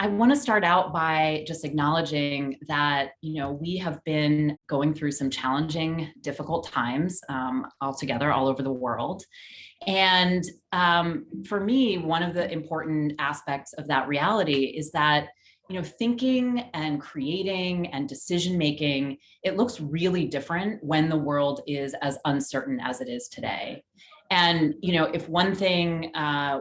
I want to start out by just acknowledging that, we have been going through some challenging, difficult times all together, all over the world. And for me, one of the important aspects of that reality is that, thinking and creating and decision making, it looks really different when the world is as uncertain as it is today. And, if one thing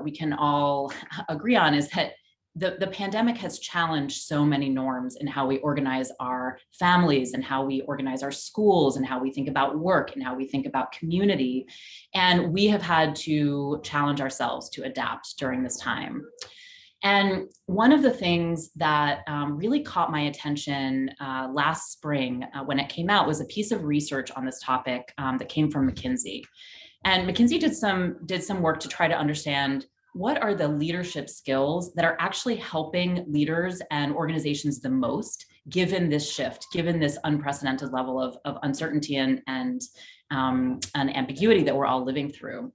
we can all agree on is that the pandemic has challenged so many norms in how we organize our families and how we organize our schools and how we think about work and how we think about community. And we have had to challenge ourselves to adapt during this time. And one of the things that really caught my attention last spring when it came out was a piece of research on this topic that came from McKinsey. And McKinsey did some work to try to understand what are the leadership skills that are actually helping leaders and organizations the most, given this shift, given this unprecedented level of uncertainty and ambiguity that we're all living through.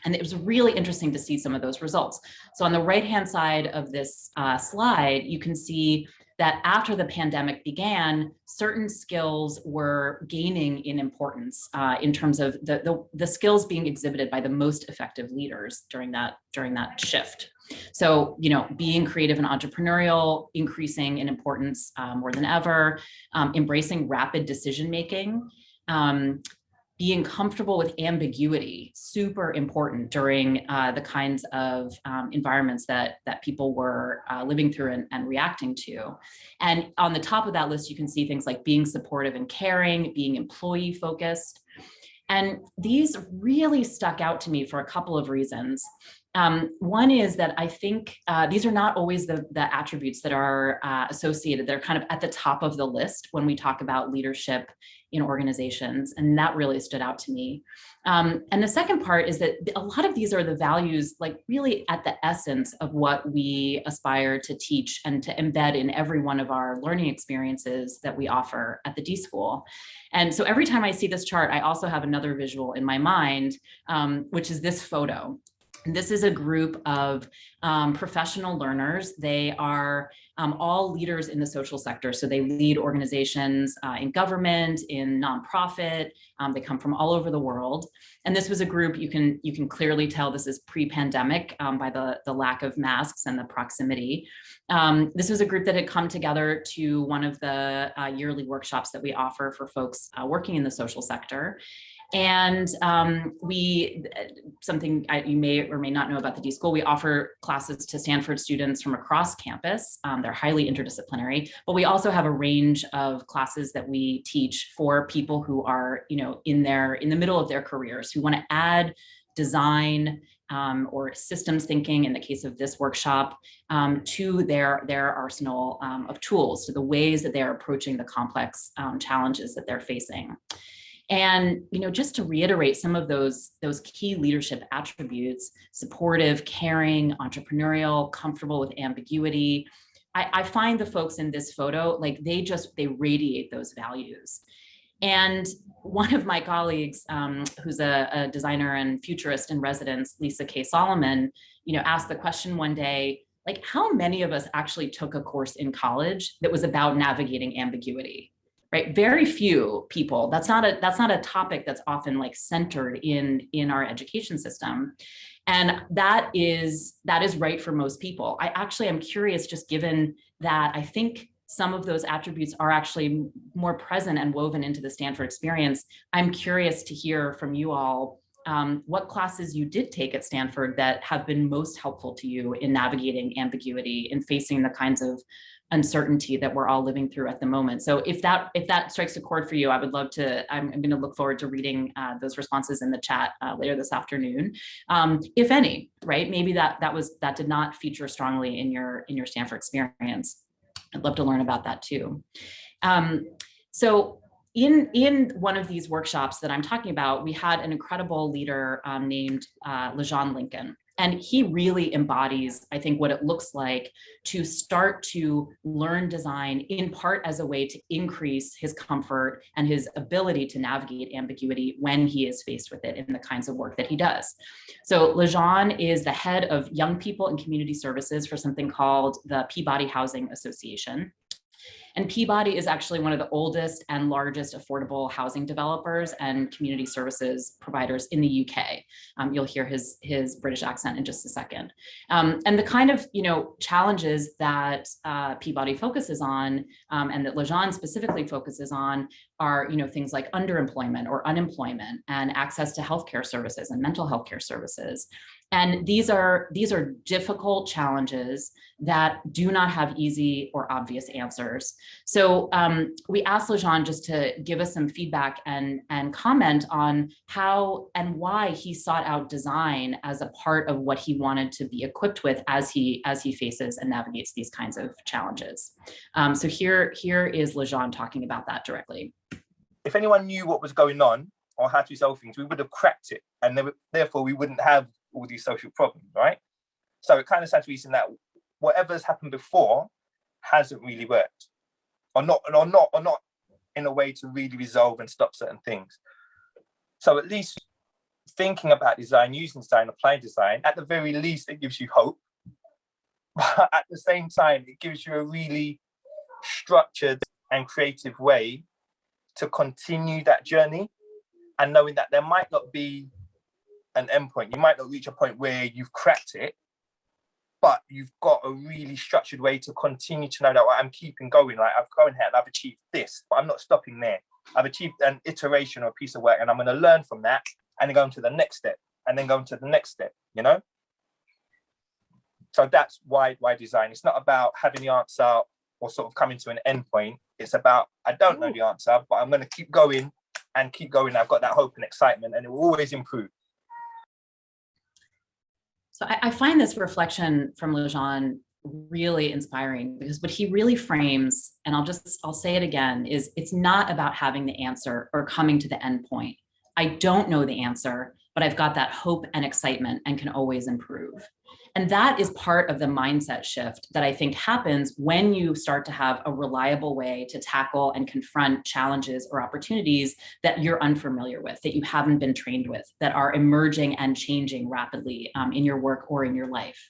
And it was really interesting to see some of those results. So on the right-hand side of this slide, you can see that after the pandemic began, certain skills were gaining in importance in terms of the skills being exhibited by the most effective leaders during that shift. So, being creative and entrepreneurial, increasing in importance more than ever, embracing rapid decision-making, being comfortable with ambiguity, super important during the kinds of environments that people were living through and reacting to. And on the top of that list, you can see things like being supportive and caring, being employee focused. And these really stuck out to me for a couple of reasons. One is that I think these are not always the attributes that are associated. They're kind of at the top of the list when we talk about leadership in organizations. And that really stood out to me. And the second part is that a lot of these are the values, like really at the essence of what we aspire to teach and to embed in every one of our learning experiences that we offer at the D.school. And so every time I see this chart, I also have another visual in my mind, which is this photo. And this is a group of professional learners. They are all leaders in the social sector. So they lead organizations in government, in nonprofit. They come from all over the world. And this was a group, you can clearly tell this is pre-pandemic by the lack of masks and the proximity. This was a group that had come together to one of the yearly workshops that we offer for folks working in the social sector. And something you may or may not know about the D.school, we offer classes to Stanford students from across campus. They're highly interdisciplinary, but we also have a range of classes that we teach for people who are, in the middle of their careers, who want to add design or systems thinking, in the case of this workshop, to their arsenal of tools, to the ways that they're approaching the complex challenges that they're facing. And, just to reiterate some of those key leadership attributes: supportive, caring, entrepreneurial, comfortable with ambiguity. I find the folks in this photo, like they radiate those values. And one of my colleagues, who's a designer and futurist in residence, Lisa K. Solomon, asked the question one day, like, how many of us actually took a course in college that was about navigating ambiguity? Right, very few people. That's not a topic that's often like centered in our education system, and that is right for most people. I actually am curious, just given that I think some of those attributes are actually more present and woven into the Stanford experience. I'm curious to hear from you all what classes you did take at Stanford that have been most helpful to you in navigating ambiguity and facing the kinds of uncertainty that we're all living through at the moment. So if that strikes a chord for you, I would love to, I'm going to look forward to reading those responses in the chat later this afternoon, if any, right? Maybe that did not feature strongly in your Stanford experience. I'd love to learn about that too. So in one of these workshops that I'm talking about, we had an incredible leader named LaJean Lincoln. And he really embodies, I think, what it looks like to start to learn design in part as a way to increase his comfort and his ability to navigate ambiguity when he is faced with it in the kinds of work that he does. So Lejean is the head of young people and community services for something called the Peabody Housing Association. And Peabody is actually one of the oldest and largest affordable housing developers and community services providers in the UK. You'll hear his British accent in just a second. And the kind of challenges that Peabody focuses on, and that Lejean specifically focuses on, are things like underemployment or unemployment, and access to healthcare services and mental health care services. And these are difficult challenges that do not have easy or obvious answers. So we asked Lejean just to give us some feedback and comment on how and why he sought out design as a part of what he wanted to be equipped with as he faces and navigates these kinds of challenges. So here is Lejean talking about that directly. If anyone knew what was going on or how to solve things, we would have cracked it, and therefore we wouldn't have all these social problems, right? So it kind of stands to reason that whatever's happened before hasn't really worked, or not in a way to really resolve and stop certain things. So at least thinking about design, using design, applying design, at the very least, it gives you hope. But at the same time, it gives you a really structured and creative way to continue that journey, and knowing that there might not be an endpoint. You might not reach a point where you've cracked it, but you've got a really structured way to continue to know that I'm keeping going. Like, I've gone ahead, I've achieved this, but I'm not stopping there. I've achieved an iteration or a piece of work, and I'm going to learn from that, and then go into the next step, and then go into the next step, So that's why design. It's not about having the answer or sort of coming to an endpoint. It's about, I don't know the answer, but I'm going to keep going and keep going. I've got that hope and excitement, and it will always improve. So I find this reflection from Lejean really inspiring, because what he really frames, and I'll say it again, is it's not about having the answer or coming to the end point. I don't know the answer, but I've got that hope and excitement and can always improve. And that is part of the mindset shift that I think happens when you start to have a reliable way to tackle and confront challenges or opportunities that you're unfamiliar with, that you haven't been trained with, that are emerging and changing rapidly in your work or in your life.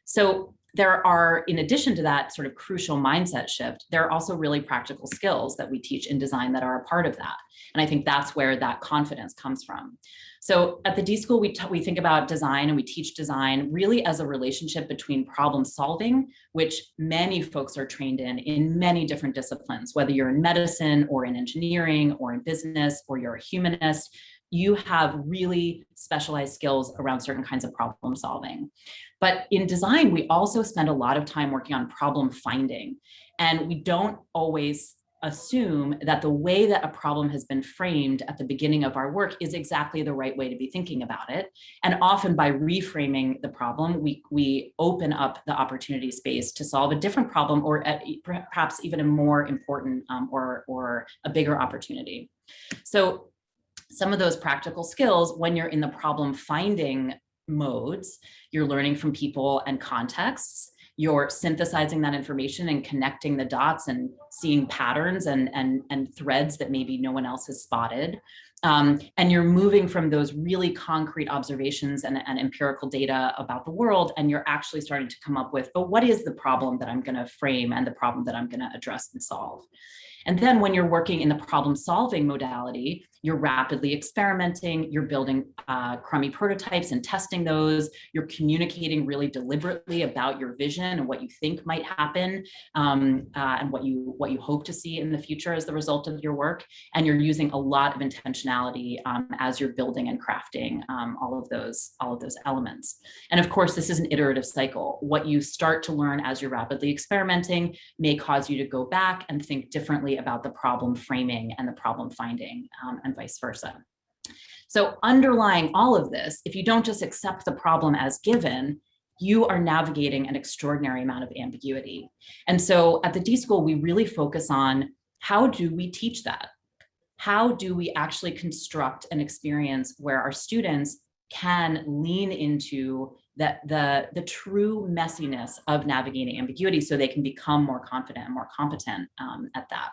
So there are, in addition to that sort of crucial mindset shift, there are also really practical skills that we teach in design that are a part of that. And I think that's where that confidence comes from. So at the D.school, we think about design, and we teach design really as a relationship between problem solving, which many folks are trained in many different disciplines, whether you're in medicine or in engineering or in business, or you're a humanist. You have really specialized skills around certain kinds of problem solving. But in design, we also spend a lot of time working on problem finding. And we don't always assume that the way that a problem has been framed at the beginning of our work is exactly the right way to be thinking about it. And often by reframing the problem, we open up the opportunity space to solve a different problem, or perhaps even a more important or a bigger opportunity. So some of those practical skills, when you're in the problem finding modes, you're learning from people and contexts. You're synthesizing that information and connecting the dots and seeing patterns and threads that maybe no one else has spotted. And you're moving from those really concrete observations and empirical data about the world, and you're actually starting to come up with, but what is the problem that I'm going to frame and the problem that I'm going to address and solve? And then when you're working in the problem solving modality, you're rapidly experimenting, you're building crummy prototypes and testing those, you're communicating really deliberately about your vision and what you think might happen, and what you hope to see in the future as the result of your work. And you're using a lot of intentionality as you're building and crafting all of those elements. And of course, this is an iterative cycle. What you start to learn as you're rapidly experimenting may cause you to go back and think differently about the problem framing and the problem finding, and vice versa. So underlying all of this, if you don't just accept the problem as given, you are navigating an extraordinary amount of ambiguity. And so at the D.school, we really focus on, how do we teach that? How do we actually construct an experience where our students can lean into the true messiness of navigating ambiguity so they can become more confident and more competent at that.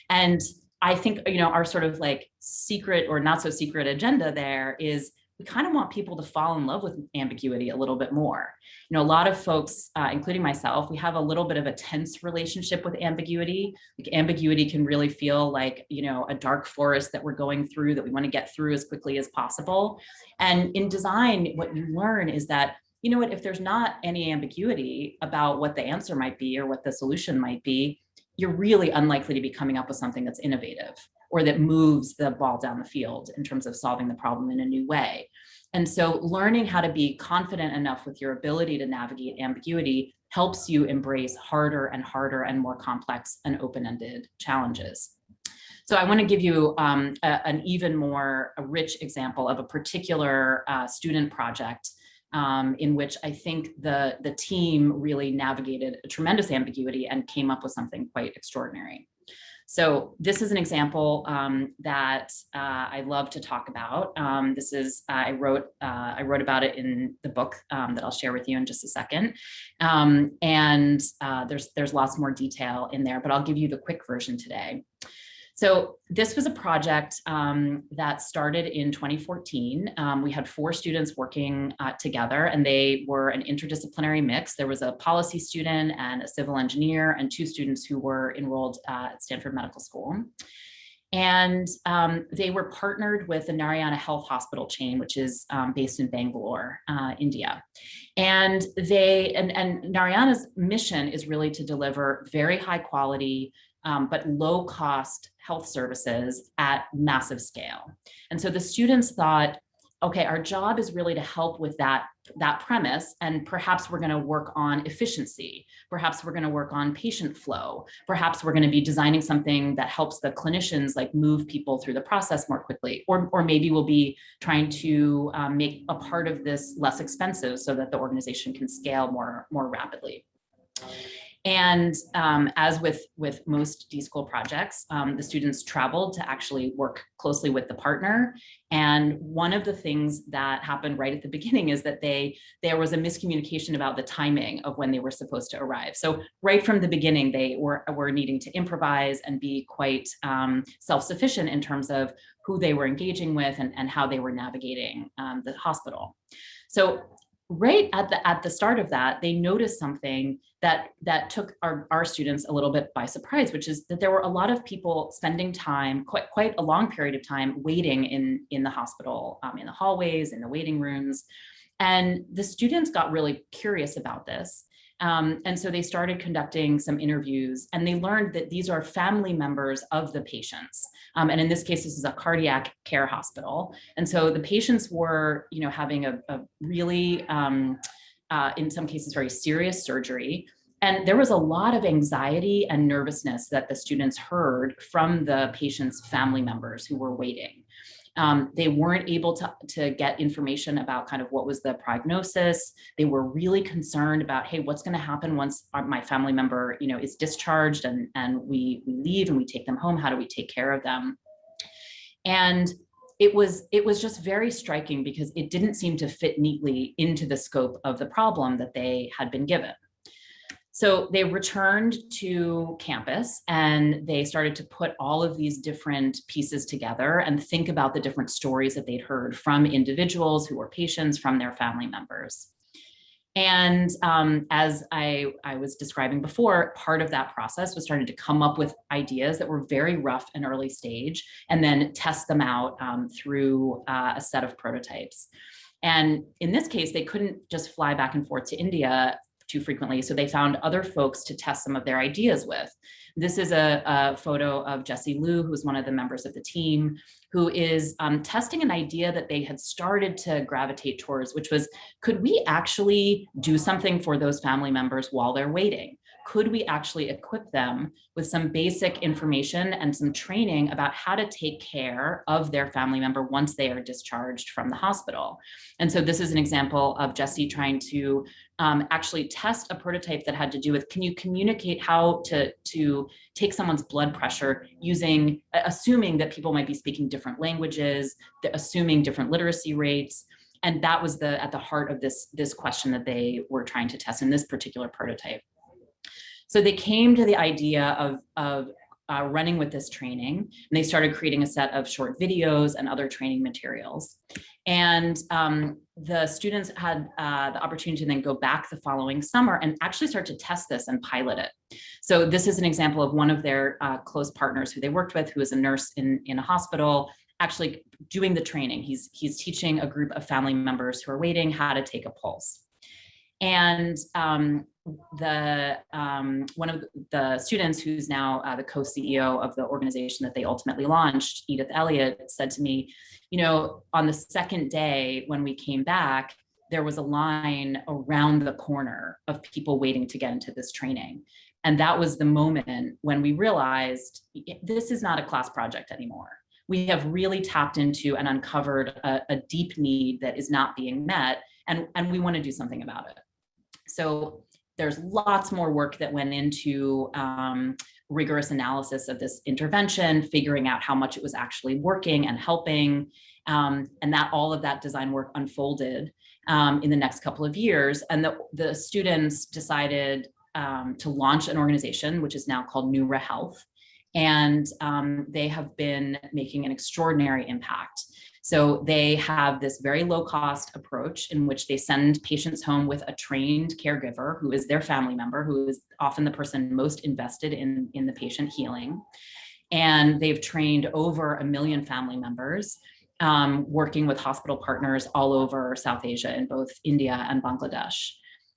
And I think, our sort of like secret or not so secret agenda there is we kind of want people to fall in love with ambiguity a little bit more. A lot of folks, including myself, we have a little bit of a tense relationship with ambiguity. Like ambiguity can really feel like, a dark forest that we're going through that we want to get through as quickly as possible. And in design, what you learn is that, if there's not any ambiguity about what the answer might be or what the solution might be, you're really unlikely to be coming up with something that's innovative or that moves the ball down the field in terms of solving the problem in a new way. And so learning how to be confident enough with your ability to navigate ambiguity helps you embrace harder and harder and more complex and open-ended challenges. So I want to give you an even more rich example of a particular student project in which I think the team really navigated a tremendous ambiguity and came up with something quite extraordinary. So this is an example that I love to talk about. This is I wrote about it in the book that I'll share with you in just a second. And there's lots more detail in there, but I'll give you the quick version today. So this was a project that started in 2014. We had 4 students working together, and they were an interdisciplinary mix. There was a policy student and a civil engineer and 2 students who were enrolled at Stanford Medical School. And they were partnered with the Narayana Health Hospital chain, which is based in Bangalore, India. And Narayana's mission is really to deliver very high quality, but low cost health services at massive scale. And so the students thought, okay, our job is really to help with that premise, and perhaps we're going to work on efficiency. Perhaps we're going to work on patient flow. Perhaps we're going to be designing something that helps the clinicians like move people through the process more quickly. Or maybe we'll be trying to make a part of this less expensive so that the organization can scale more rapidly. And as with most d.school projects, the students traveled to actually work closely with the partner. And one of the things that happened right at the beginning is that there was a miscommunication about the timing of when they were supposed to arrive. So right from the beginning, they were needing to improvise and be quite self-sufficient in terms of who they were engaging with and how they were navigating the hospital. So right at the start of that, they noticed something that took our students a little bit by surprise, which is that there were a lot of people spending time, quite a long period of time, waiting in the hospital, in the hallways, in the waiting rooms. And the students got really curious about this. And so they started conducting some interviews, and they learned that these are family members of the patients. And in this case, this is a cardiac care hospital. And so the patients were, having a really, in some cases, very serious surgery. And there was a lot of anxiety and nervousness that the students heard from the patients' family members who were waiting. They weren't able to get information about kind of what was the prognosis. They were really concerned about, hey, what's going to happen once my family member, is discharged and we leave and we take them home? How do we take care of them? And it was just very striking because it didn't seem to fit neatly into the scope of the problem that they had been given. So they returned to campus and they started to put all of these different pieces together and think about the different stories that they'd heard from individuals who were patients, from their family members. And as I was describing before, part of that process was starting to come up with ideas that were very rough and early stage, and then test them out through a set of prototypes. And in this case, they couldn't just fly back and forth to India too frequently. So they found other folks to test some of their ideas with. This is a photo of Jessie Liu, who's one of the members of the team, who is testing an idea that they had started to gravitate towards, which was, could we actually do something for those family members while they're waiting? Could we actually equip them with some basic information and some training about how to take care of their family member once they are discharged from the hospital? And so this is an example of Jessie trying to actually test a prototype that had to do with, can you communicate how to take someone's blood pressure assuming that people might be speaking different languages, assuming different literacy rates. And that was at the heart of this question that they were trying to test in this particular prototype. So they came to the idea of running with this training, and they started creating a set of short videos and other training materials. And the students had the opportunity to then go back the following summer and actually start to test this and pilot it. So this is an example of one of their close partners who they worked with, who is a nurse in a hospital, actually doing the training. He's teaching a group of family members who are waiting how to take a pulse. And one of the students, who's now the co-CEO of the organization that they ultimately launched, Edith Elliott, said to me, on the second day when we came back, there was a line around the corner of people waiting to get into this training. And that was the moment when we realized this is not a class project anymore. We have really tapped into and uncovered a deep need that is not being met, and we want to do something about it. So there's lots more work that went into rigorous analysis of this intervention, figuring out how much it was actually working and helping, and that all of that design work unfolded in the next couple of years. And the students decided to launch an organization, which is now called Neura Health. And they have been making an extraordinary impact. So they have this very low cost approach in which they send patients home with a trained caregiver who is their family member, who is often the person most invested in the patient healing. And they've trained over 1 million family members, working with hospital partners all over South Asia in both India and Bangladesh.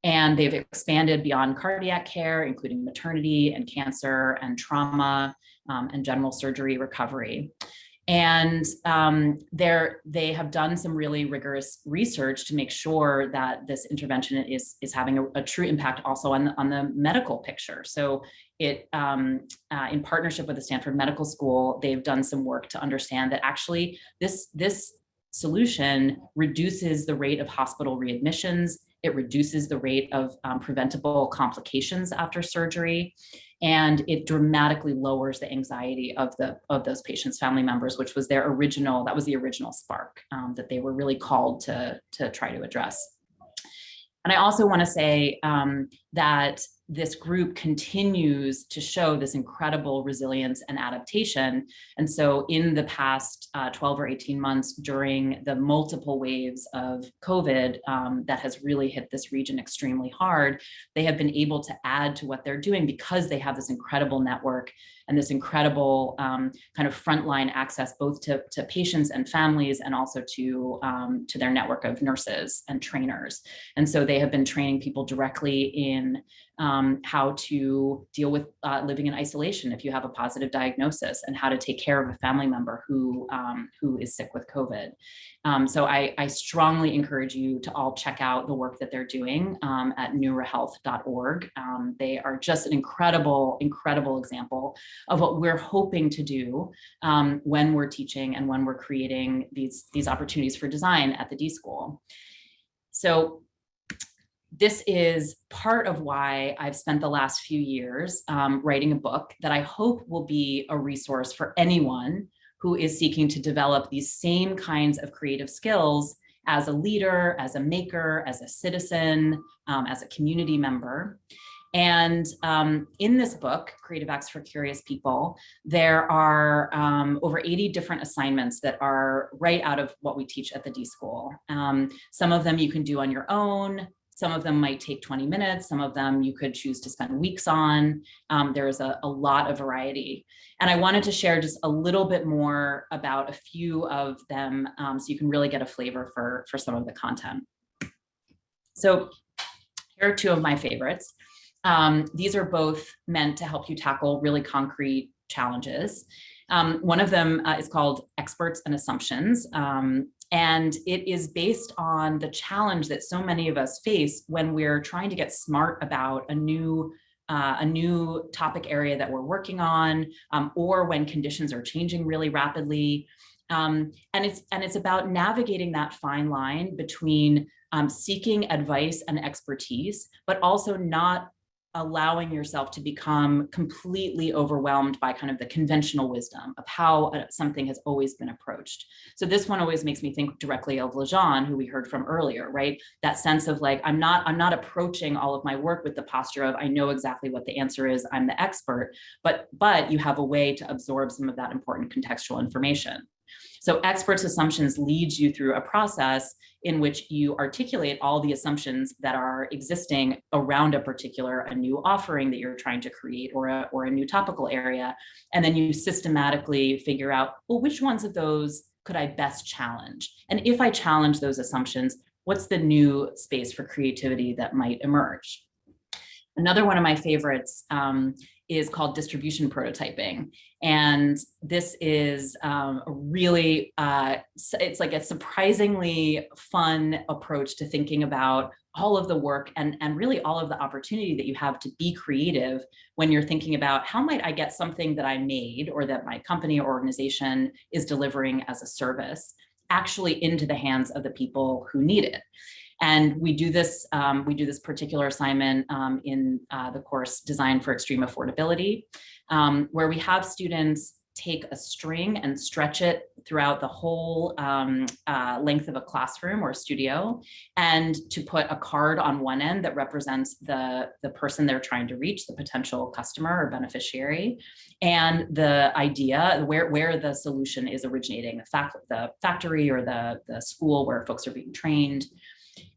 And they've expanded beyond cardiac care, including maternity and cancer and trauma and general surgery recovery. And they have done some really rigorous research to make sure that this intervention is having a true impact also on the medical picture. So in partnership with the Stanford Medical School, they've done some work to understand that actually this solution reduces the rate of hospital readmissions. It reduces the rate of preventable complications after surgery, and it dramatically lowers the anxiety of those patients' family members, which was the original spark that they were really called to try to address. And I also want to say that this group continues to show this incredible resilience and adaptation. And so in the past 12 or 18 months, during the multiple waves of COVID that has really hit this region extremely hard, they have been able to add to what they're doing because they have this incredible network and this incredible kind of frontline access both to patients and families, and also to their network of nurses and trainers. And so they have been training people directly in how to deal with living in isolation if you have a positive diagnosis, and how to take care of a family member who is sick with COVID. So I strongly encourage you to all check out the work that they're doing at neurahealth.org. They are just an incredible example of what we're hoping to do when we're teaching and when we're creating these opportunities for design at the D.school. So this is part of why I've spent the last few years writing a book that I hope will be a resource for anyone who is seeking to develop these same kinds of creative skills as a leader, as a maker, as a citizen, as a community member. And in this book, Creative Acts for Curious People, there are over 80 different assignments that are right out of what we teach at the D.school. Some of them you can do on your own. Some of them might take 20 minutes. Some of them you could choose to spend weeks on. There's a lot of variety. And I wanted to share just a little bit more about a few of them so you can really get a flavor for some of the content. So here are two of my favorites. These are both meant to help you tackle really concrete challenges. One of them is called Experts and Assumptions. And it is based on the challenge that so many of us face when we're trying to get smart about a new topic area that we're working on, or when conditions are changing really rapidly. And it's about navigating that fine line between seeking advice and expertise, but also not allowing yourself to become completely overwhelmed by kind of the conventional wisdom of how something has always been approached. So this one always makes me think directly of Lejeune, who we heard from earlier, right? That sense of like, I'm not approaching all of my work with the posture of, I know exactly what the answer is, I'm the expert, but you have a way to absorb some of that important contextual information. So experts' assumptions leads you through a process in which you articulate all the assumptions that are existing around a new offering that you're trying to create, or a new topical area. And then you systematically figure out, well, which ones of those could I best challenge? And if I challenge those assumptions, what's the new space for creativity that might emerge? Another one of my favorites is called distribution prototyping. And this is a really, it's like a surprisingly fun approach to thinking about all of the work and really all of the opportunity that you have to be creative when you're thinking about how might I get something that I made or that my company or organization is delivering as a service actually into the hands of the people who need it. And we do this particular assignment in the course Design for Extreme Affordability, where we have students take a string and stretch it throughout the whole length of a classroom or a studio, and to put a card on one end that represents the person they're trying to reach, the potential customer or beneficiary, and the idea where the solution is originating, the factory or the school where folks are being trained.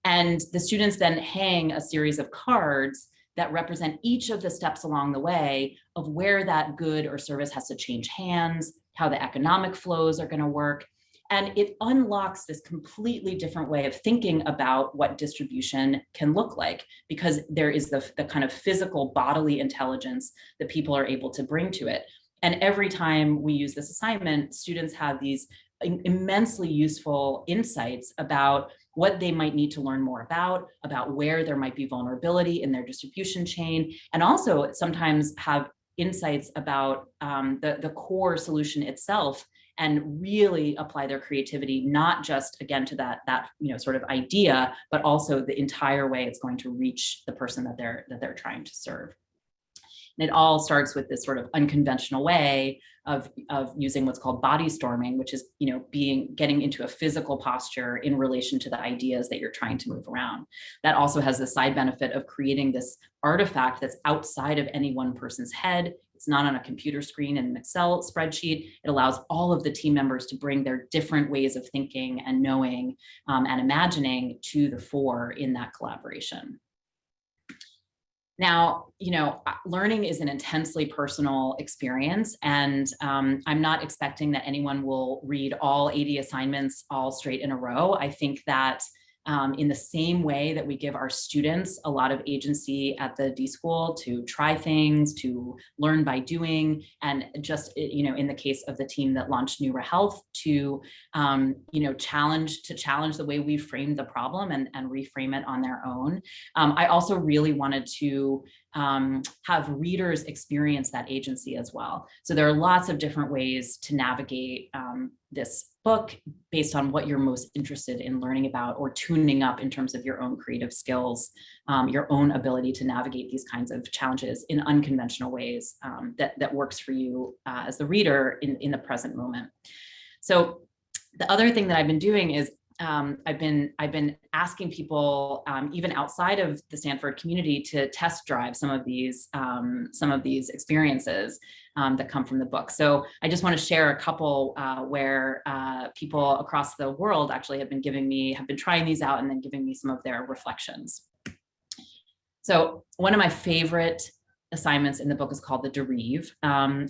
And the students then hang a series of cards that represent each of the steps along the way of where that good or service has to change hands, how the economic flows are going to work. And it unlocks this completely different way of thinking about what distribution can look like, because there is the kind of physical bodily intelligence that people are able to bring to it. And every time we use this assignment, students have these immensely useful insights about what they might need to learn more about where there might be vulnerability in their distribution chain, and also sometimes have insights about the core solution itself, and really apply their creativity, not just again to that sort of idea, but also the entire way it's going to reach the person that they're trying to serve. And it all starts with this sort of unconventional way of using what's called body storming, which is, getting into a physical posture in relation to the ideas that you're trying to move around. That also has the side benefit of creating this artifact that's outside of any one person's head. It's not on a computer screen in an Excel spreadsheet. It allows all of the team members to bring their different ways of thinking and knowing and imagining to the fore in that collaboration. Now, learning is an intensely personal experience, and I'm not expecting that anyone will read all 80 assignments all straight in a row. I think that in the same way that we give our students a lot of agency at the D.school to try things, to learn by doing, and just, in the case of the team that launched Neura Health, to, challenge the way we framed the problem and reframe it on their own. I also really wanted to have readers experience that agency as well. So there are lots of different ways to navigate this book based on what you're most interested in learning about or tuning up in terms of your own creative skills, your own ability to navigate these kinds of challenges in unconventional ways that works for you as the reader in the present moment. So the other thing that I've been doing is I've been asking people, even outside of the Stanford community, to test drive some of these experiences that come from the book. So I just want to share a couple where people across the world actually have been trying these out and then giving me some of their reflections. So one of my favorite assignments in the book is called The Derive,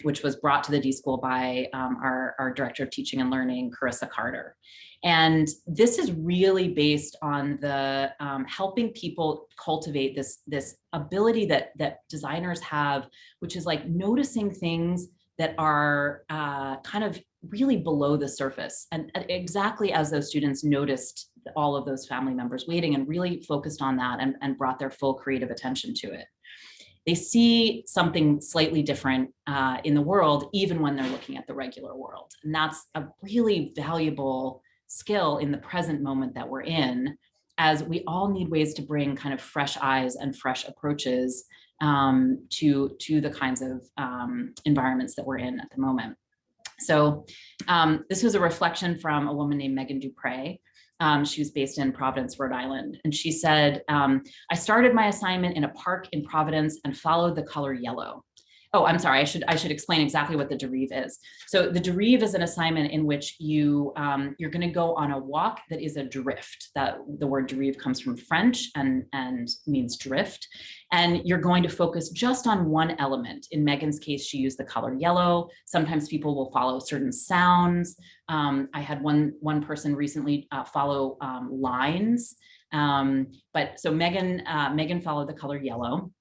which was brought to the D.school by our director of teaching and learning, Carissa Carter. And this is really based on the helping people cultivate this ability that designers have, which is like noticing things that are kind of really below the surface. And exactly as those students noticed all of those family members waiting and really focused on that and brought their full creative attention to it. They see something slightly different in the world, even when they're looking at the regular world. And that's a really valuable skill in the present moment that we're in, as we all need ways to bring kind of fresh eyes and fresh approaches to the kinds of environments that we're in at the moment. So this was a reflection from a woman named Megan Dupre. She was based in Providence, Rhode Island. And she said, I started my assignment in a park in Providence and followed the color yellow. Oh, I'm sorry, I should explain exactly what the derive is. So the derive is an assignment in which you're gonna go on a walk that is a drift. That the word derive comes from French and means drift. And you're going to focus just on one element. In Megan's case, she used the color yellow. Sometimes people will follow certain sounds. I had one person recently follow lines. But so Megan followed the color yellow.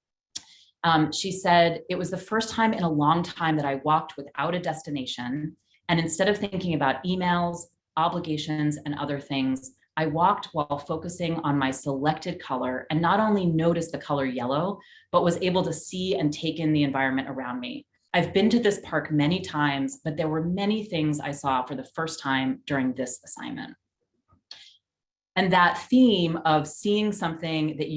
She said, it was the first time in a long time that I walked without a destination. And instead of thinking about emails, obligations, and other things, I walked while focusing on my selected color and not only noticed the color yellow, but was able to see and take in the environment around me. I've been to this park many times, but there were many things I saw for the first time during this assignment. And that theme of seeing something that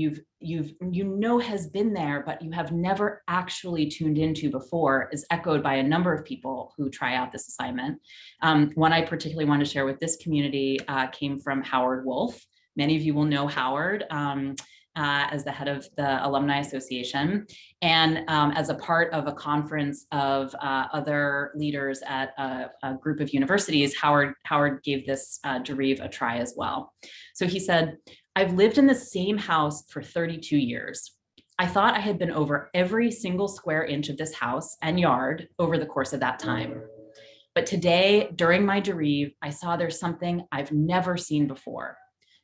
has been there, but you have never actually tuned into before is echoed by a number of people who try out this assignment. One I particularly want to share with this community came from Howard Wolf. Many of you will know Howard as the head of the Alumni Association. And as a part of a conference of other leaders at a group of universities, Howard gave this derive a try as well. So he said, I've lived in the same house for 32 years. I thought I had been over every single square inch of this house and yard over the course of that time. But today, during my derive, I saw there's something I've never seen before.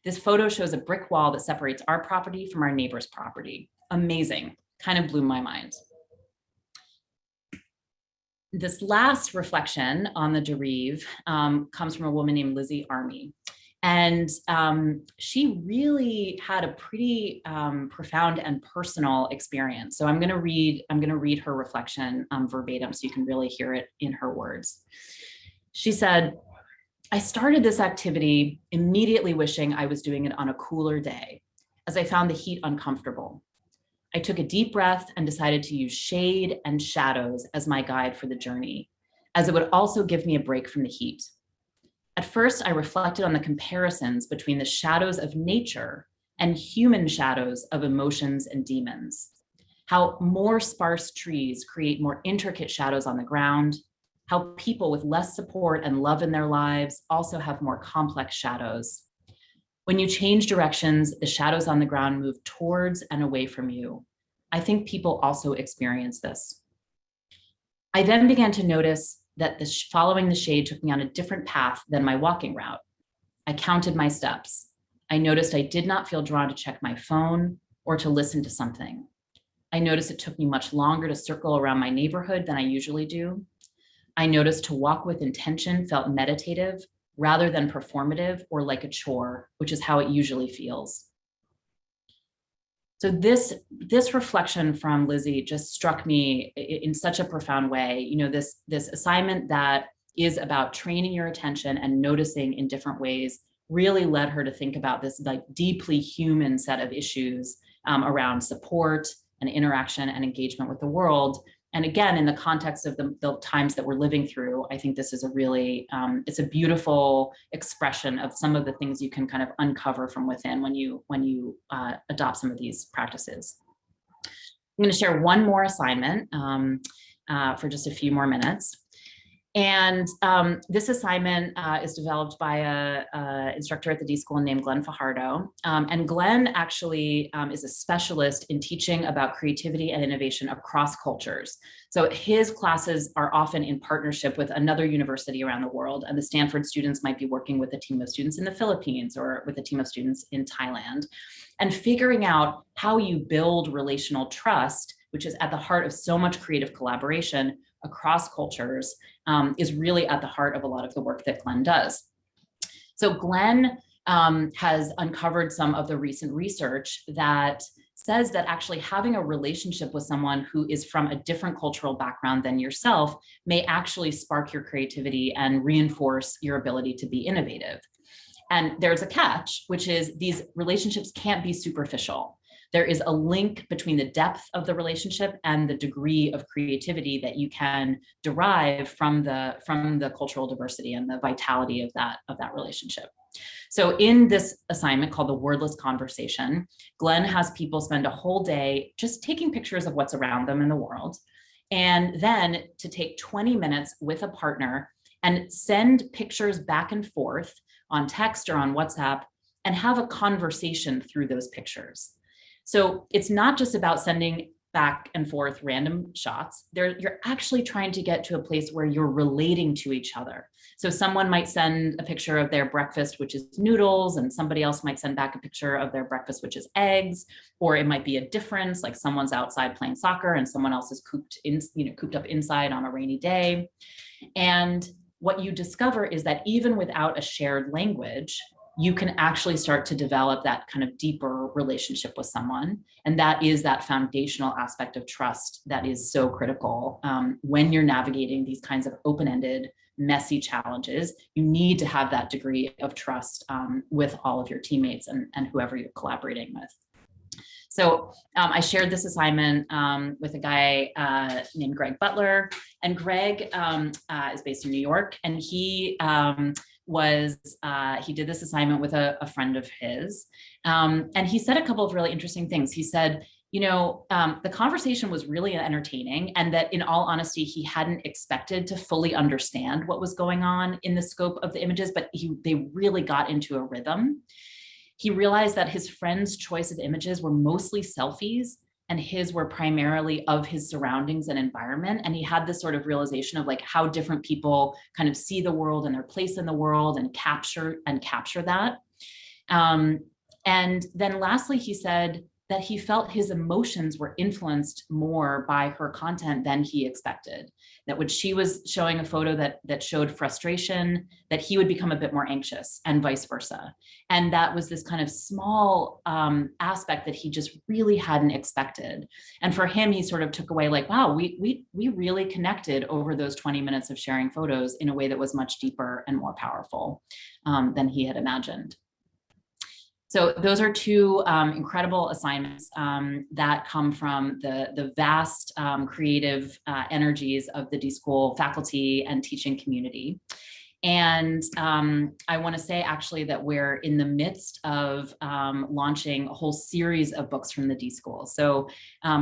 This photo shows a brick wall that separates our property from our neighbor's property. Amazing, kind of blew my mind. This last reflection on the derive comes from a woman named Lizzie Army. And she really had a pretty profound and personal experience. So I'm gonna read her reflection verbatim so you can really hear it in her words. She said, I started this activity immediately wishing I was doing it on a cooler day, as I found the heat uncomfortable. I took a deep breath and decided to use shade and shadows as my guide for the journey, as it would also give me a break from the heat. At first, I reflected on the comparisons between the shadows of nature and human shadows of emotions and demons, how more sparse trees create more intricate shadows on the ground, how people with less support and love in their lives also have more complex shadows. When you change directions, the shadows on the ground move towards and away from you. I think people also experience this. I then began to notice that following the shade took me on a different path than my walking route. I counted my steps. I noticed I did not feel drawn to check my phone or to listen to something. I noticed it took me much longer to circle around my neighborhood than I usually do. I noticed to walk with intention felt meditative rather than performative or like a chore, which is how it usually feels. So this reflection from Lizzie just struck me in such a profound way. You know, this assignment that is about training your attention and noticing in different ways really led her to think about this like deeply human set of issues around support and interaction and engagement with the world. And again, in the context of the times that we're living through, I think this is a really, it's a beautiful expression of some of the things you can kind of uncover from within when you adopt some of these practices. I'm going to share one more assignment for just a few more minutes. And this assignment is developed by a instructor at the D.school named Glenn Fajardo. And Glenn actually is a specialist in teaching about creativity and innovation across cultures. So his classes are often in partnership with another university around the world. And the Stanford students might be working with a team of students in the Philippines or with a team of students in Thailand. And figuring out how you build relational trust, which is at the heart of so much creative collaboration across cultures, is really at the heart of a lot of the work that Glenn does. So Glenn has uncovered some of the recent research that says that actually having a relationship with someone who is from a different cultural background than yourself may actually spark your creativity and reinforce your ability to be innovative. And there's a catch, which is these relationships can't be superficial. there is a link between the depth of the relationship and the degree of creativity that you can derive from the cultural diversity and the vitality of that relationship. So in this assignment called the Wordless Conversation, Glenn has people spend a whole day just taking pictures of what's around them in the world, and then to take 20 minutes with a partner and send pictures back and forth on text or on WhatsApp and have a conversation through those pictures. So it's not just about sending back and forth random shots. You're actually trying to get to a place where you're relating to each other. So someone might send a picture of their breakfast, which is noodles, and somebody else might send back a picture of their breakfast, which is eggs, or it might be a difference, like someone's outside playing soccer and someone else is cooped up inside on a rainy day. And what you discover is that even without a shared language, you can actually start to develop that kind of deeper relationship with someone. And that is that foundational aspect of trust that is so critical when you're navigating these kinds of open-ended, messy challenges. You need to have that degree of trust with all of your teammates and whoever you're collaborating with. So I shared this assignment with a guy named Greg Butler, and Greg is based in New York, and he did this assignment with a friend of his, and he said a couple of really interesting things. He said, the conversation was really entertaining, and that in all honesty, he hadn't expected to fully understand what was going on in the scope of the images, but they really got into a rhythm. He realized that his friend's choice of images were mostly selfies, and his were primarily of his surroundings and environment. And he had this sort of realization of like how different people kind of see the world and their place in the world and capture that. And then lastly, he said that he felt his emotions were influenced more by her content than he expected. That when she was showing a photo that showed frustration, that he would become a bit more anxious, and vice versa. And that was this kind of small aspect that he just really hadn't expected. And for him, he sort of took away like, wow, we really connected over those 20 minutes of sharing photos in a way that was much deeper and more powerful than he had imagined. So those are two incredible assignments that come from the vast creative energies of the d.school faculty and teaching community. And I want to say actually that we're in the midst of launching a whole series of books from the d.school. So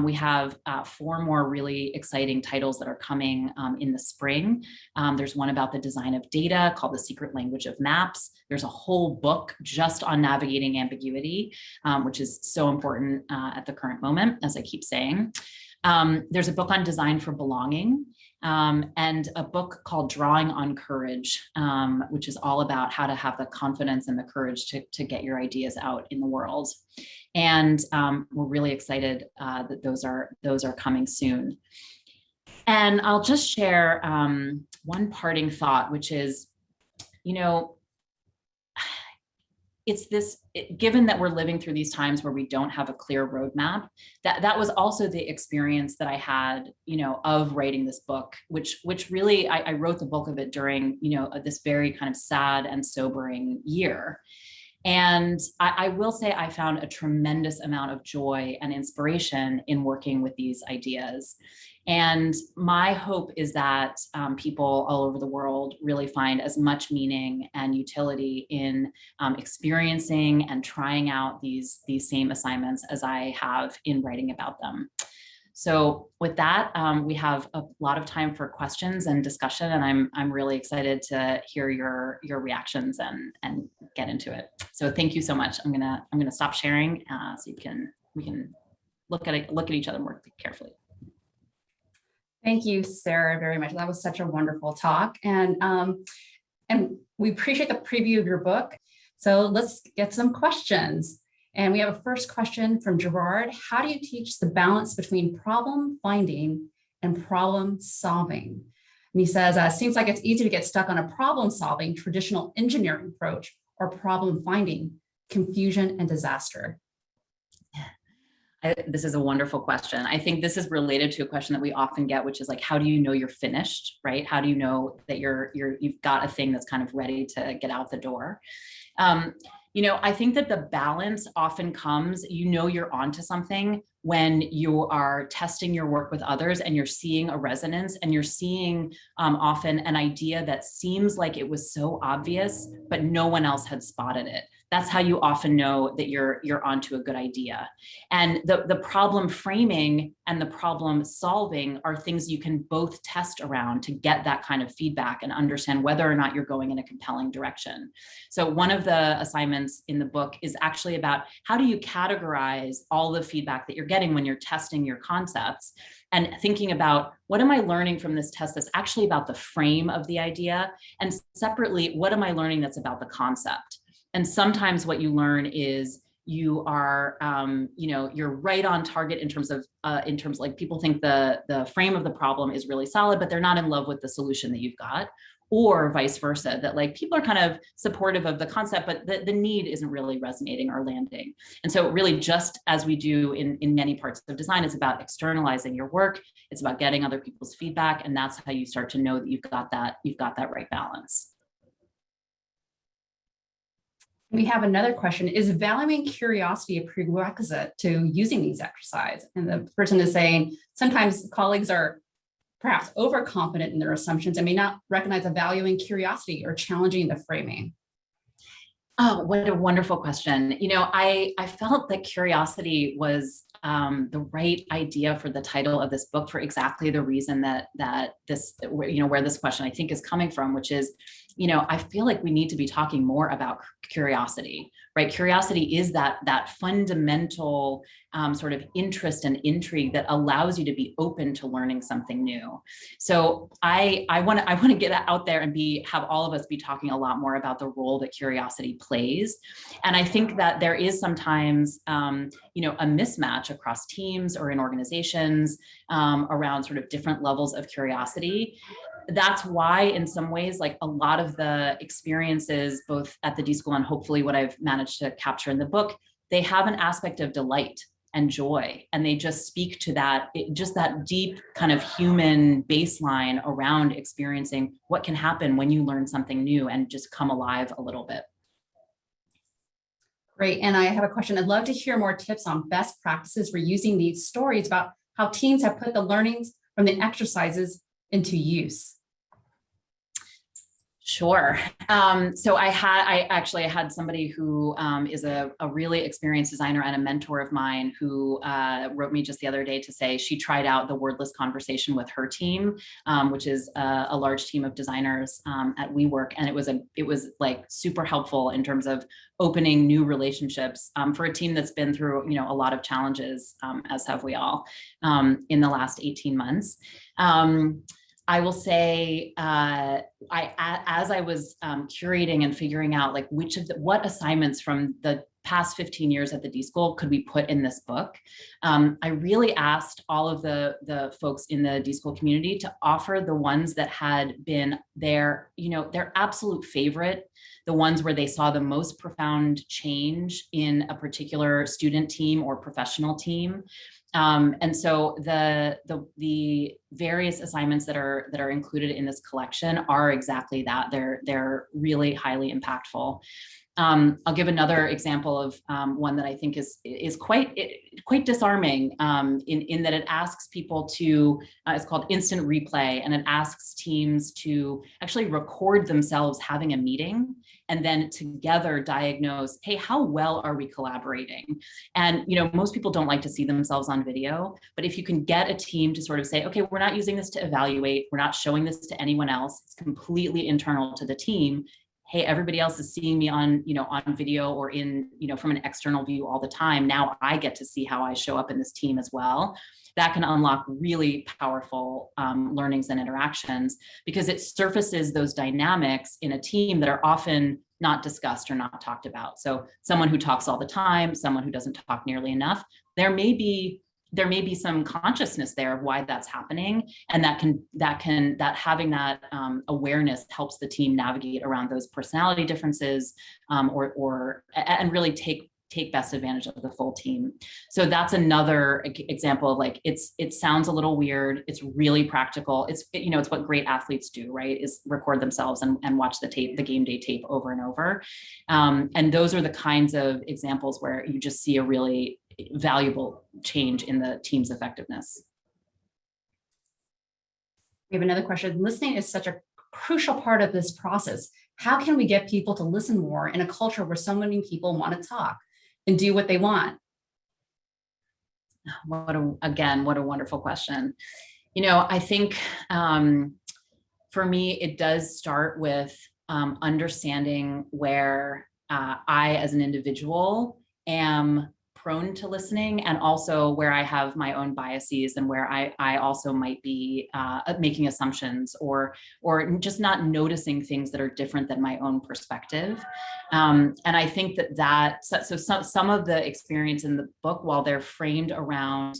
we have 4 more really exciting titles that are coming in the spring. There's one about the design of data called The Secret Language of Maps. There's a whole book just on navigating ambiguity, which is so important at the current moment, as I keep saying. There's a book on design for belonging. And a book called Drawing on Courage, which is all about how to have the confidence and the courage to get your ideas out in the world. And we're really excited that those are coming soon. And I'll just share one parting thought, which is, it's this, given that we're living through these times where we don't have a clear roadmap, that was also the experience that I had, of writing this book, which really, I wrote the bulk of it during, this very kind of sad and sobering year. And I will say I found a tremendous amount of joy and inspiration in working with these ideas. And my hope is that people all over the world really find as much meaning and utility in experiencing and trying out these same assignments as I have in writing about them. So with that, we have a lot of time for questions and discussion, and I'm really excited to hear your reactions and get into it. So thank you so much. I'm gonna stop sharing so we can look at each other more carefully. Thank you, Sarah, very much. That was such a wonderful talk, and we appreciate the preview of your book. So let's get some questions. And we have a first question from Gerard. How do you teach the balance between problem finding and problem solving? And he says, it seems like it's easy to get stuck on a problem solving traditional engineering approach or problem finding, confusion and disaster. This is a wonderful question. I think this is related to a question that we often get, which is like, how do you know you're finished, right? How do you know that you've got a thing that's kind of ready to get out the door? I think that the balance often comes, you're onto something when you are testing your work with others and you're seeing a resonance and you're seeing often an idea that seems like it was so obvious, but no one else had spotted it. That's how you often know that you're onto a good idea. And the problem framing and the problem solving are things you can both test around to get that kind of feedback and understand whether or not you're going in a compelling direction. So one of the assignments in the book is actually about how do you categorize all the feedback that you're getting when you're testing your concepts, and thinking about what am I learning from this test that's actually about the frame of the idea, and separately, what am I learning that's about the concept? And sometimes what you learn is you are, you're right on target in terms of like people think the frame of the problem is really solid, but they're not in love with the solution that you've got, or vice versa, that like people are kind of supportive of the concept, but the need isn't really resonating or landing. And so really, just as we do in many parts of design, it's about externalizing your work. It's about getting other people's feedback. And that's how you start to know that you've got that right balance. We have another question. Is valuing curiosity a prerequisite to using these exercises? And the person is saying, sometimes colleagues are perhaps overconfident in their assumptions and may not recognize the value in curiosity or challenging the framing. Oh, what a wonderful question. I felt that curiosity was the right idea for the title of this book for exactly the reason that this, where this question I think is coming from, which is, I feel like we need to be talking more about curiosity, right? Curiosity is that fundamental sort of interest and intrigue that allows you to be open to learning something new. So I want to get out there and have all of us be talking a lot more about the role that curiosity plays. And I think that there is sometimes, a mismatch across teams or in organizations around sort of different levels of curiosity. That's why in some ways, like a lot of the experiences, both at the D.school and hopefully what I've managed to capture in the book, they have an aspect of delight and joy. And they just speak to that deep kind of human baseline around experiencing what can happen when you learn something new and just come alive a little bit. Great. And I have a question. I'd love to hear more tips on best practices for using these stories about how teams have put the learnings from the exercises into use. Sure. So I had somebody who is a really experienced designer and a mentor of mine who wrote me just the other day to say she tried out the Wordless Conversation with her team, which is a large team of designers at WeWork, and it was like super helpful in terms of opening new relationships for a team that's been through a lot of challenges, as have we all, in the last 18 months. I will say, as I was curating and figuring out like what assignments from the past 15 years at the D.school could we put in this book, I really asked all of the folks in the D.school community to offer the ones that had been their absolute favorite, the ones where they saw the most profound change in a particular student team or professional team. And so the various assignments that are included in this collection are exactly that. They're really highly impactful. I'll give another example of one that I think is quite disarming in that it asks people to, it's called instant replay, and it asks teams to actually record themselves having a meeting and then together diagnose, hey, how well are we collaborating? And most people don't like to see themselves on video, but if you can get a team to sort of say, okay, we're not using this to evaluate, we're not showing this to anyone else, it's completely internal to the team. Hey, everybody else is seeing me on video or from an external view all the time. Now I get to see how I show up in this team as well. That can unlock really powerful learnings and interactions because it surfaces those dynamics in a team that are often not discussed or not talked about. So someone who talks all the time, someone who doesn't talk nearly enough, there may be some consciousness there of why that's happening, and that having that awareness helps the team navigate around those personality differences, and really take take best advantage of the full team. So that's another example of like, it sounds a little weird. It's really practical. It's what great athletes do, right? Is record themselves and watch the game day tape over and over. And those are the kinds of examples where you just see a really valuable change in the team's effectiveness. We have another question. Listening is such a crucial part of this process. How can we get people to listen more in a culture where so many people want to talk and do what they want? What a wonderful question. I think for me, it does start with understanding where I, as an individual, am prone to listening, and also where I have my own biases and where I also might be making assumptions or just not noticing things that are different than my own perspective. And I think so some of the experience in the book, while they're framed around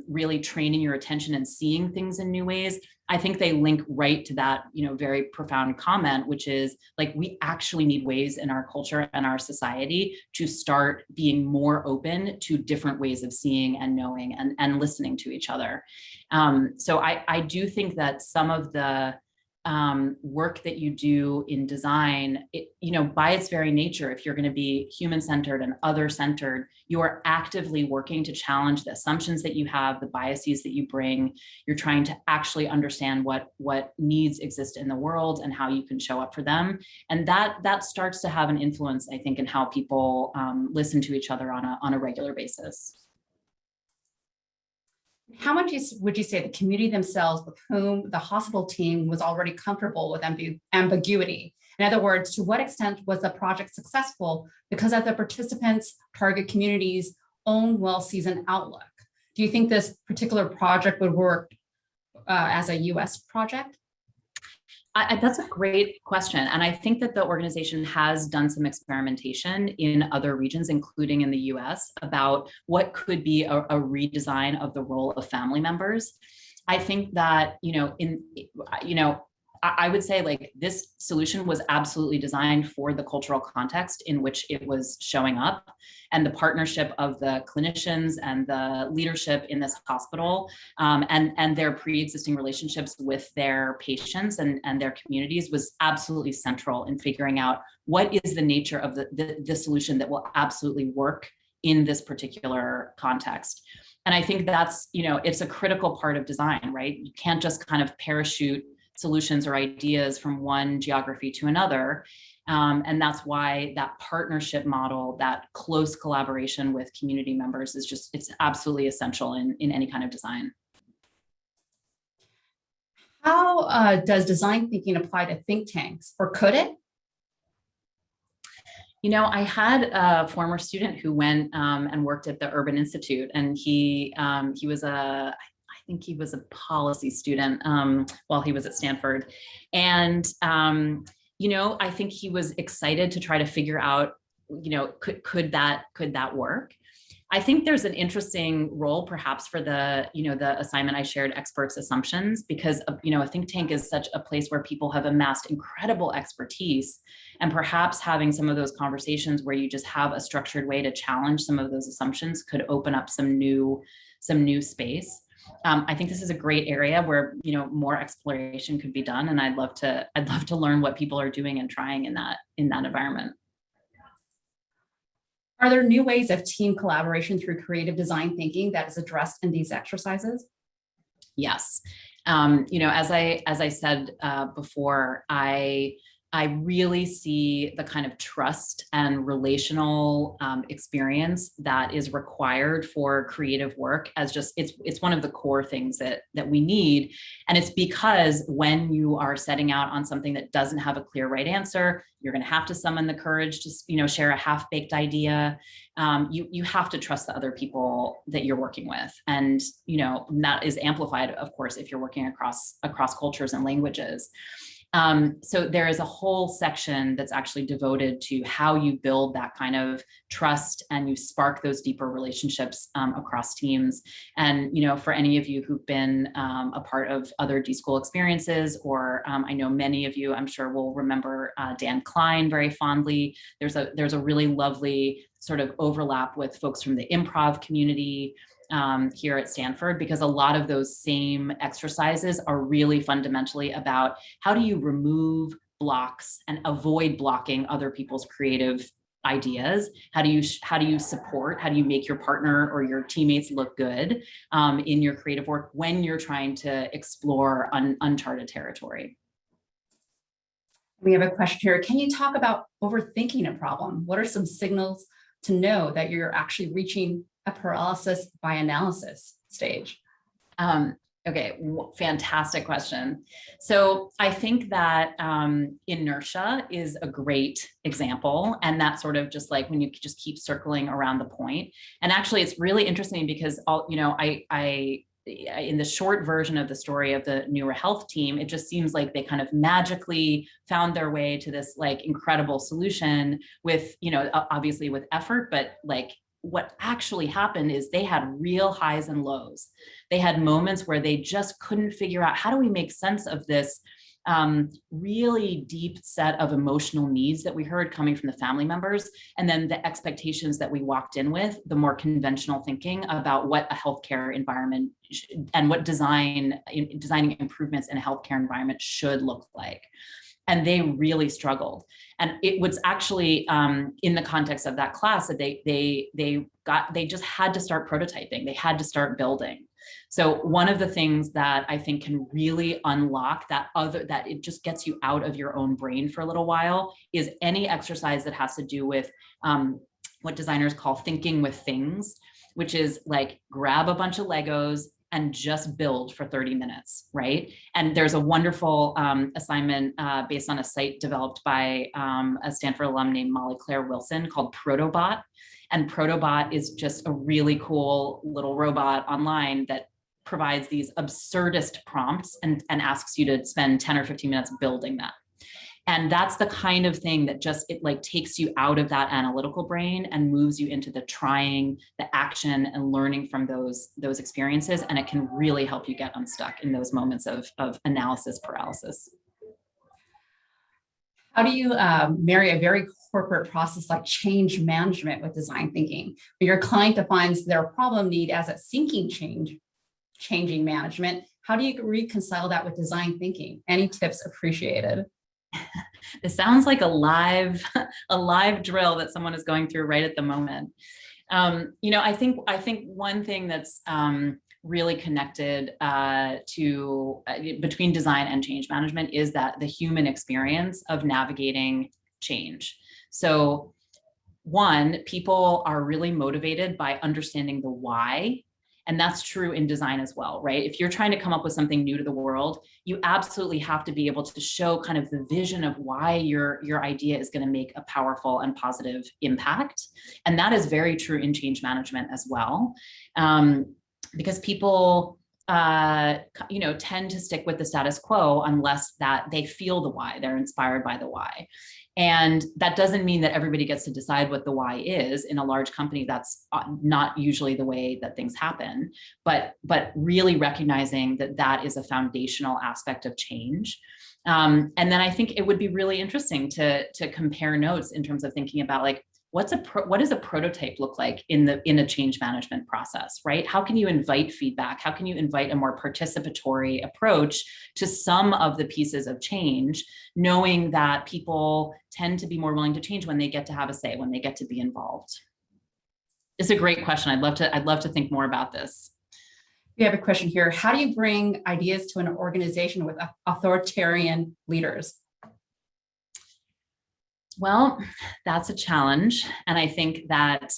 really training your attention and seeing things in new ways, I think they link right to that, very profound comment, which is like, we actually need ways in our culture and our society to start being more open to different ways of seeing and knowing and listening to each other. So I do think that some of the work that you do in design, by its very nature, if you're going to be human-centered and other-centered, you are actively working to challenge the assumptions that you have, the biases that you bring. You're trying to actually understand what needs exist in the world and how you can show up for them. And that starts to have an influence, I think, in how people listen to each other on a regular basis. How much would you say the community themselves, with whom the hospital team was already comfortable with ambiguity? In other words, to what extent was the project successful because of the participants' target community's own well-seasoned outlook? Do you think this particular project would work as a US project? That's a great question. And I think that the organization has done some experimentation in other regions, including in the US, about what could be a redesign of the role of family members. I think that, I would say like this solution was absolutely designed for the cultural context in which it was showing up, and the partnership of the clinicians and the leadership in this hospital and their pre-existing relationships with their patients and their communities was absolutely central in figuring out what is the nature of the solution that will absolutely work in this particular context. And I think that's, it's a critical part of design, right? You can't just kind of parachute solutions or ideas from one geography to another. And that's why that partnership model, that close collaboration with community members it's absolutely essential in any kind of design. How does design thinking apply to think tanks, or could it? I had a former student who went and worked at the Urban Institute, and he was I think he was a policy student while he was at Stanford. And, I think he was excited to try to figure out, could that work? I think there's an interesting role perhaps for the assignment I shared, experts' assumptions, because, a think tank is such a place where people have amassed incredible expertise, and perhaps having some of those conversations where you just have a structured way to challenge some of those assumptions could open up some new space. I think this is a great area where more exploration could be done, and I'd love to learn what people are doing and trying in that environment. Are there new ways of team collaboration through creative design thinking that is addressed in these exercises? Yes, as I said before, I really see the kind of trust and relational experience that is required for creative work as it's one of the core things that we need. And it's because when you are setting out on something that doesn't have a clear right answer, you're going to have to summon the courage to share a half-baked idea. You have to trust the other people that you're working with, and that is amplified, of course, if you're working across cultures and languages. So there is a whole section that's actually devoted to how you build that kind of trust and you spark those deeper relationships across teams. And, for any of you who've been a part of other d.school experiences, or I know many of you, I'm sure, will remember Dan Klein very fondly. There's a really lovely sort of overlap with folks from the improv community here at Stanford, because a lot of those same exercises are really fundamentally about how do you remove blocks and avoid blocking other people's creative ideas. How do you support, how do you make your partner or your teammates look good in your creative work when you're trying to explore uncharted territory? We have a question here. Can you talk about overthinking a problem? What are some signals to know that you're actually reaching a paralysis by analysis stage? Okay, fantastic question. So I think that inertia is a great example, and that sort of just like when you just keep circling around the point. And actually, it's really interesting because I in the short version of the story of the Neuro Health team, it just seems like they kind of magically found their way to this like incredible solution with, obviously with effort, but like what actually happened is they had real highs and lows. They had moments where they just couldn't figure out, how do we make sense of this really deep set of emotional needs that we heard coming from the family members, and then the expectations that we walked in with, the more conventional thinking about what a healthcare environment and what designing improvements in a healthcare environment should look like. And they really struggled. And it was actually in the context of that class that they just had to start prototyping. They had to start building. So one of the things that I think can really unlock that it just gets you out of your own brain for a little while is any exercise that has to do with what designers call thinking with things, which is like grab a bunch of Legos and just build for 30 minutes, right? And there's a wonderful assignment based on a site developed by a Stanford alum named Molly Claire Wilson called Protobot. And Protobot is just a really cool little robot online that provides these absurdist prompts and asks you to spend 10 or 15 minutes building that. And that's the kind of thing that just, it like takes you out of that analytical brain and moves you into the trying, the action, and learning from those experiences. And it can really help you get unstuck in those moments of analysis paralysis. How do you marry a very corporate process like change management with design thinking? When your client defines their problem need as a thinking changing management, how do you reconcile that with design thinking? Any tips appreciated? It sounds like a live drill that someone is going through right at the moment. I think one thing that's really connected between design and change management is that the human experience of navigating change. So one, people are really motivated by understanding the why. And that's true in design as well, right? If you're trying to come up with something new to the world, you absolutely have to be able to show kind of the vision of why your idea is going to make a powerful and positive impact. And that is very true in change management as well. Because people tend to stick with the status quo unless that they feel the why, they're inspired by the why. And that doesn't mean that everybody gets to decide what the why is. In a large company, that's not usually the way that things happen, but really recognizing that that is a foundational aspect of change. And then I think it would be really interesting to compare notes in terms of thinking about like, what does a prototype look like in a change management process, right? How can you invite feedback? How can you invite a more participatory approach to some of the pieces of change, knowing that people tend to be more willing to change when they get to have a say, when they get to be involved? It's a great question. I'd love to think more about this. We have a question here. How do you bring ideas to an organization with authoritarian leaders? Well, that's a challenge. And I think that,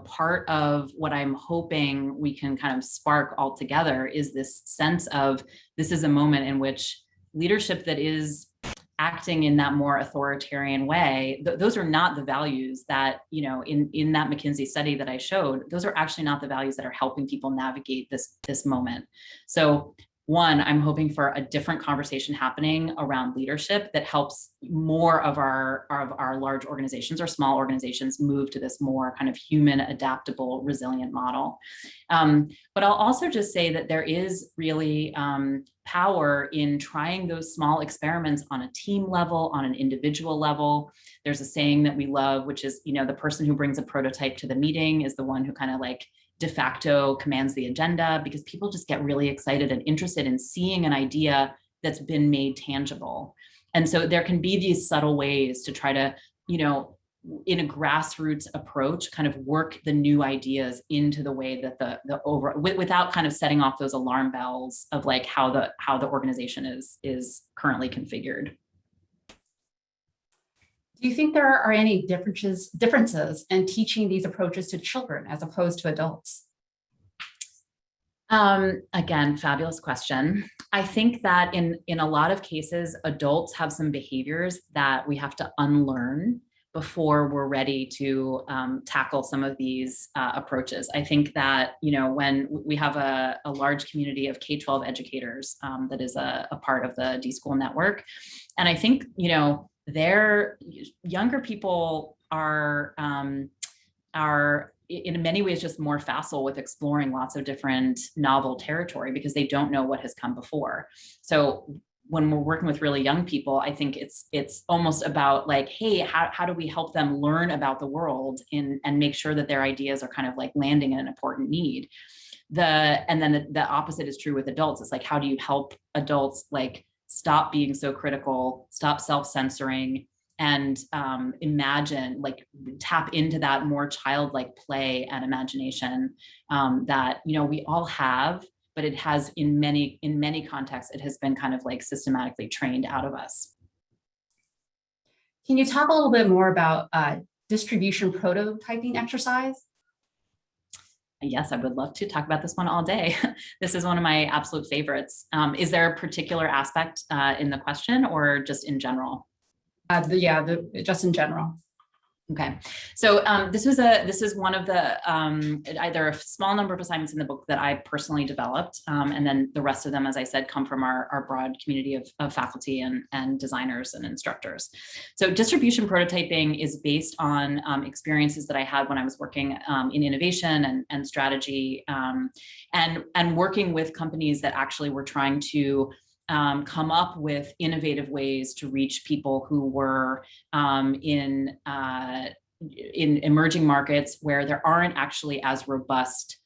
part of what I'm hoping we can kind of spark all together is this sense of this is a moment in which leadership that is acting in that more authoritarian way, those are not the values that, in that McKinsey study that I showed, those are actually not the values that are helping people navigate this moment. So one, I'm hoping for a different conversation happening around leadership that helps more of our large organizations or small organizations move to this more kind of human, adaptable, resilient model. But I'll also just say that there is really power in trying those small experiments on a team level, on an individual level. There's a saying that we love, which is, the person who brings a prototype to the meeting is the one who kind of like de facto commands the agenda, because people just get really excited and interested in seeing an idea that's been made tangible. And so there can be these subtle ways to try to, in a grassroots approach, kind of work the new ideas into the way that without kind of setting off those alarm bells of like how the organization is currently configured. Do you think there are any differences in teaching these approaches to children as opposed to adults? Again, fabulous question. I think that in a lot of cases, adults have some behaviors that we have to unlearn before we're ready to tackle some of these approaches. I think that, when we have a large community of K-12 educators that is a part of the d.school network, and I think, their younger people are in many ways just more facile with exploring lots of different novel territory because they don't know what has come before. So when we're working with really young people, I think it's almost about like, hey, how do we help them learn about the world and make sure that their ideas are kind of like landing in an important need. And then the opposite is true with adults. It's like, how do you help adults like stop being so critical, stop self-censoring, and imagine, like tap into that more childlike play and imagination that, we all have, but it has in many contexts, it has been kind of like systematically trained out of us. Can you talk a little bit more about distribution prototyping exercise? Yes, I would love to talk about this one all day. This is one of my absolute favorites. Is there a particular aspect in the question or just in general? Just in general. Okay, so this is one of the either a small number of assignments in the book that I personally developed, and then the rest of them, as I said, come from our broad community of faculty and designers and instructors. So distribution prototyping is based on experiences that I had when I was working in innovation and strategy, and working with companies that actually were trying to come up with innovative ways to reach people who were in emerging markets where there aren't actually as robust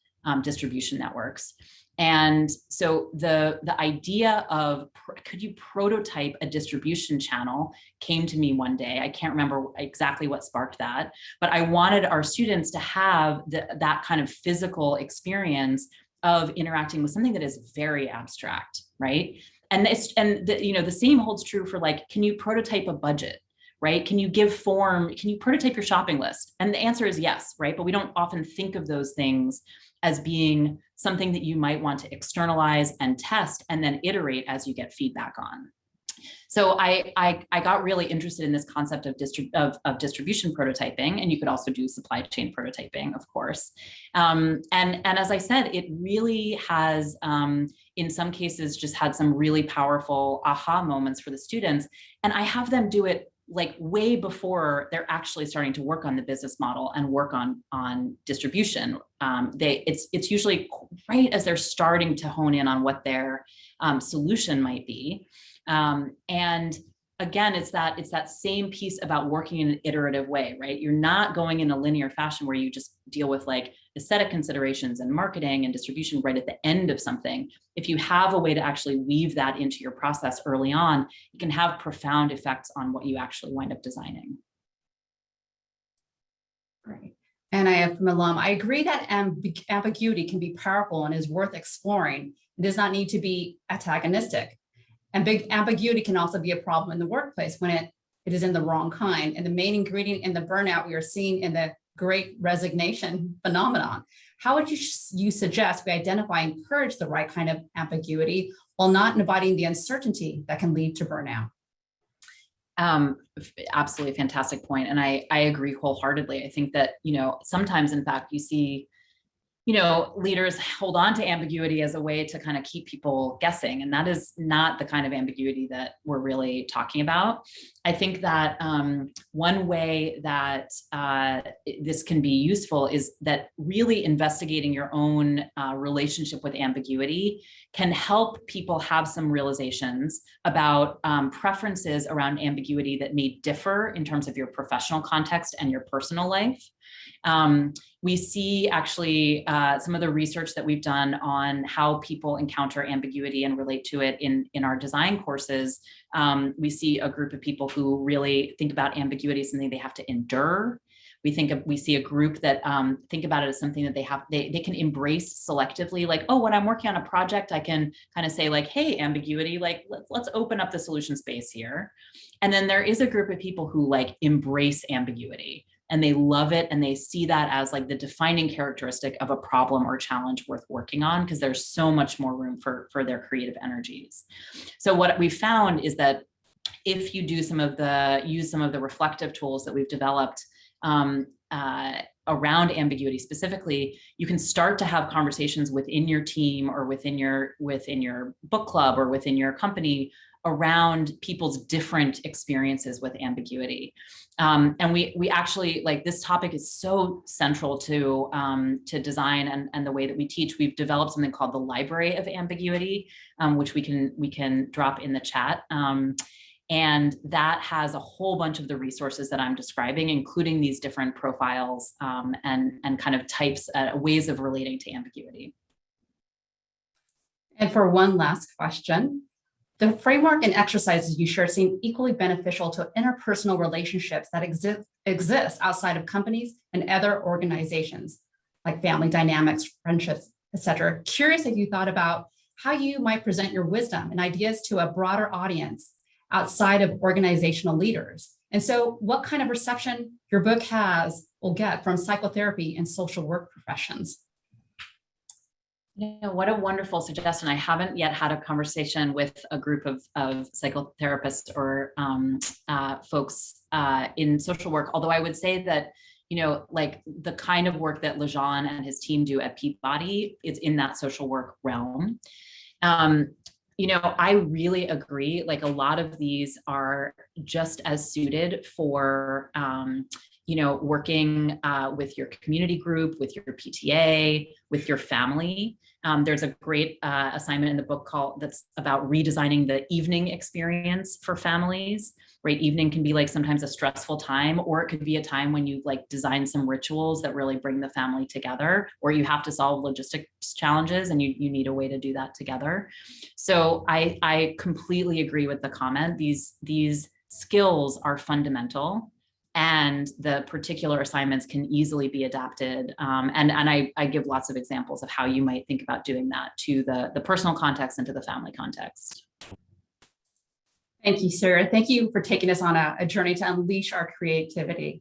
distribution networks. And so the idea of could you prototype a distribution channel came to me one day. I can't remember exactly what sparked that, but I wanted our students to have that kind of physical experience of interacting with something that is very abstract, right? And the same holds true for like, can you prototype a budget, right? Can you prototype your shopping list? And the answer is yes, right? But we don't often think of those things as being something that you might want to externalize and test and then iterate as you get feedback on. So I got really interested in this concept of distribution prototyping, and you could also do supply chain prototyping, of course. And as I said, it really has, in some cases, just had some really powerful aha moments for the students. And I have them do it like way before they're actually starting to work on the business model and work on distribution. It's usually right as they're starting to hone in on what their solution might be. And again, it's that same piece about working in an iterative way, right? You're not going in a linear fashion where you just deal with like aesthetic considerations and marketing and distribution right at the end of something. If you have a way to actually weave that into your process early on, it can have profound effects on what you actually wind up designing. Right. And I have from alum, I agree that ambiguity can be powerful and is worth exploring. It does not need to be antagonistic. And big ambiguity can also be a problem in the workplace when it is in the wrong kind. And the main ingredient in the burnout we are seeing in the great resignation phenomenon. How would you suggest we identify and encourage the right kind of ambiguity while not inviting the uncertainty that can lead to burnout? Absolutely fantastic point. And I agree wholeheartedly. I think that, sometimes in fact, you see leaders hold on to ambiguity as a way to kind of keep people guessing. And that is not the kind of ambiguity that we're really talking about. I think that one way that this can be useful is that really investigating your own relationship with ambiguity can help people have some realizations about preferences around ambiguity that may differ in terms of your professional context and your personal life. We see actually some of the research that we've done on how people encounter ambiguity and relate to it in our design courses. We see a group of people who really think about ambiguity as something they have to endure. We see a group that think about it as something that they can embrace selectively, like, oh, when I'm working on a project, I can kind of say like, hey, ambiguity, like let's open up the solution space here. And then there is a group of people who like embrace ambiguity. And they love it, and they see that as like the defining characteristic of a problem or challenge worth working on, because there's so much more room for their creative energies. So what we found is that if you use some of the reflective tools that we've developed around ambiguity specifically, you can start to have conversations within your team or within your book club or within your company around people's different experiences with ambiguity. And we actually, like, this topic is so central to design and the way that we teach. We've developed something called the Library of Ambiguity, which we can drop in the chat. And that has a whole bunch of the resources that I'm describing, including these different profiles and kind of types, ways of relating to ambiguity. And for one last question, the framework and exercises you share seem equally beneficial to interpersonal relationships that exist outside of companies and other organizations, like family dynamics, friendships, etc. Curious if you thought about how you might present your wisdom and ideas to a broader audience outside of organizational leaders. And so what kind of reception your book will get from psychotherapy and social work professions? What a wonderful suggestion. I haven't yet had a conversation with a group of psychotherapists or folks in social work, although I would say that, like the kind of work that Lejean and his team do at Peabody is in that social work realm. I really agree. Like a lot of these are just as suited for, working with your community group, with your PTA, with your family. There's a great assignment in the book that's about redesigning the evening experience for families, right? Evening can be like sometimes a stressful time, or it could be a time when you like design some rituals that really bring the family together, or you have to solve logistics challenges and you need a way to do that together. So I completely agree with the comment. These skills are fundamental, and the particular assignments can easily be adapted. And I give lots of examples of how you might think about doing that to the personal context and to the family context. Thank you, Sarah. Thank you for taking us on a journey to unleash our creativity.